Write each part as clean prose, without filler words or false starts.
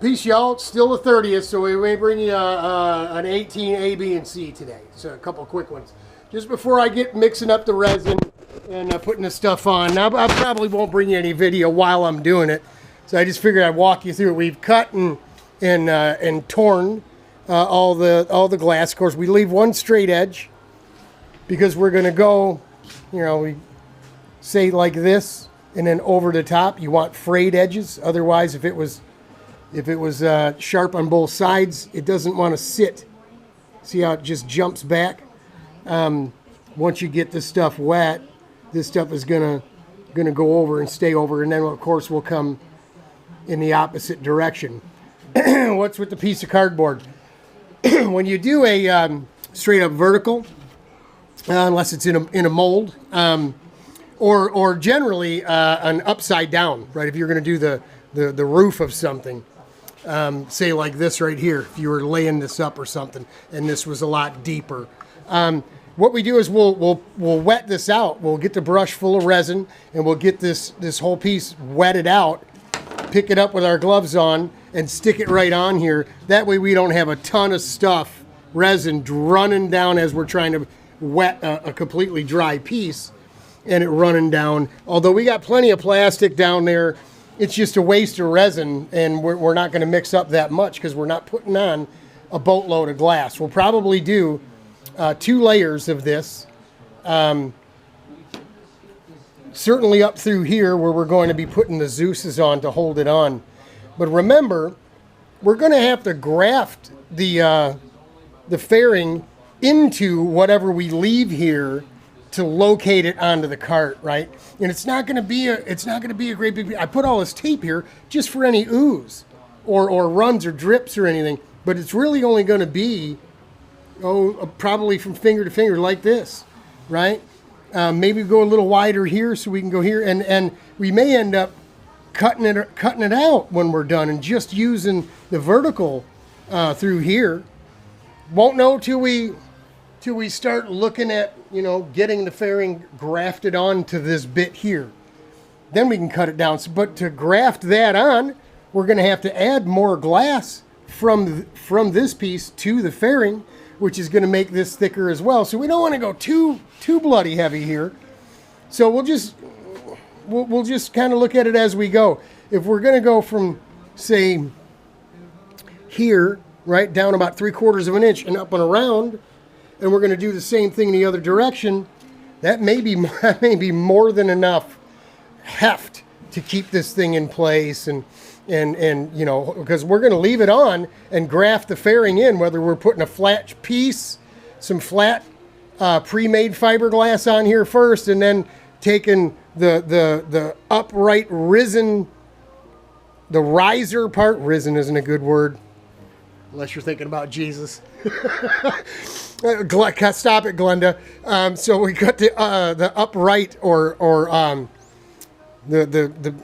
Peace, y'all. It's still the 30th, so we may bring you an 18 A, B, and C today. So a couple quick ones. Just before I get mixing up the resin and putting the stuff on. Now, I probably won't bring you any video while I'm doing it, so I just figured I'd walk you through it. We've cut and torn all the glass. Of course, we leave one straight edge because we're going to go, we say like this, and then over the top. You want frayed edges. Otherwise, if it was sharp on both sides, it doesn't want to sit. See how it just jumps back? Once you get this stuff wet, this stuff is gonna go over and stay over, and then of course we'll come in the opposite direction. What's with the piece of cardboard? When you do a straight up vertical, unless it's in a mold, or generally an upside down, right? If you're going to do the roof of something. Say like this right here, if you were laying this up or something, and this was a lot deeper. What we do is we'll wet this out. We'll get the brush full of resin, and we'll get this whole piece wetted out, pick it up with our gloves on, and stick it right on here. That way we don't have a ton of stuff, resin, running down as we're trying to wet a completely dry piece, and it running down. Although we got plenty of plastic down there, it's just a waste of resin, and we're not going to mix up that much because we're not putting on a boatload of glass. We'll probably do 2 layers of this, certainly up through here where we're going to be putting the Zeus's on to hold it on. But remember, we're going to have to graft the fairing into whatever we leave here to locate it onto the cart, right? And it's not going to be a great big. I put all this tape here just for any ooze, or runs or drips or anything. But it's really only going to be, probably from finger to finger like this, right? Maybe go a little wider here so we can go here, and we may end up cutting it out when we're done and just using the vertical through here. Won't know till we start looking at, getting the fairing grafted onto this bit here. Then we can cut it down. But to graft that on, we're going to have to add more glass from this piece to the fairing, which is going to make this thicker as well. So we don't want to go too bloody heavy here. So we'll just kind of look at it as we go. If we're going to go from, say, here, right, down about 3/4 of an inch and up and around, and we're going to do the same thing in the other direction, that may be more than enough heft to keep this thing in place, and because we're going to leave it on and graft the fairing in, whether we're putting a flat piece, some flat pre-made fiberglass on here first, and then taking the upright risen, the riser part. Risen isn't a good word unless you're thinking about Jesus. Stop it, Glenda. So we cut the upright or the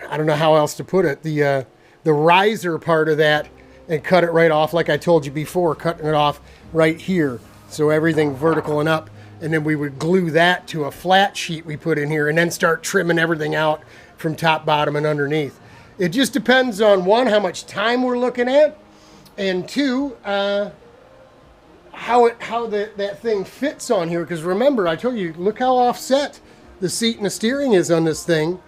I don't know how else to put it, the riser part of that, and cut it right off like I told you before, cutting it off right here. So everything vertical and up, and then we would glue that to a flat sheet we put in here, and then start trimming everything out from top, bottom, and underneath. It just depends on, 1, how much time we're looking at, and 2, how that thing fits on here. Because remember, I told you, look how offset the seat and the steering is on this thing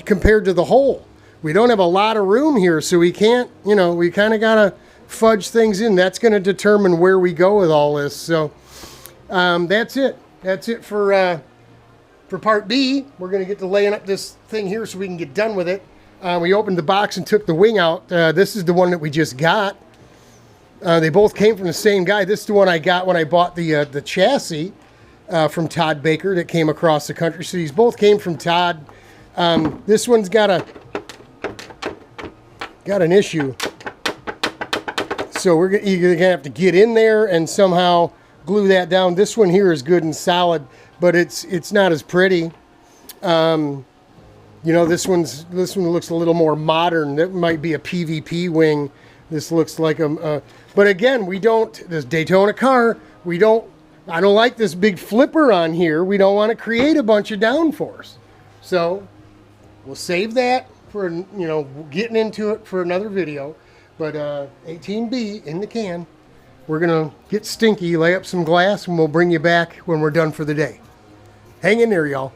compared to the hole. We don't have a lot of room here, so we can't, we kind of got to fudge things in. That's going to determine where we go with all this. So that's it. That's it for part B. We're going to get to laying up this thing here so we can get done with it. We opened the box and took the wing out. This is the one that we just got. They both came from the same guy. This is the one I got when I bought the chassis from Todd Baker that came across the country. So these both came from Todd. This one's got an issue. So you're going to have to get in there and somehow glue that down. This one here is good and solid, but it's not as pretty. This one looks a little more modern. That might be a PVP wing. This looks like but again, this Daytona car, I don't like this big flipper on here. We don't want to create a bunch of downforce. So we'll save that for, getting into it for another video. But 18B in the can. We're going to get stinky, lay up some glass, and we'll bring you back when we're done for the day. Hang in there, y'all.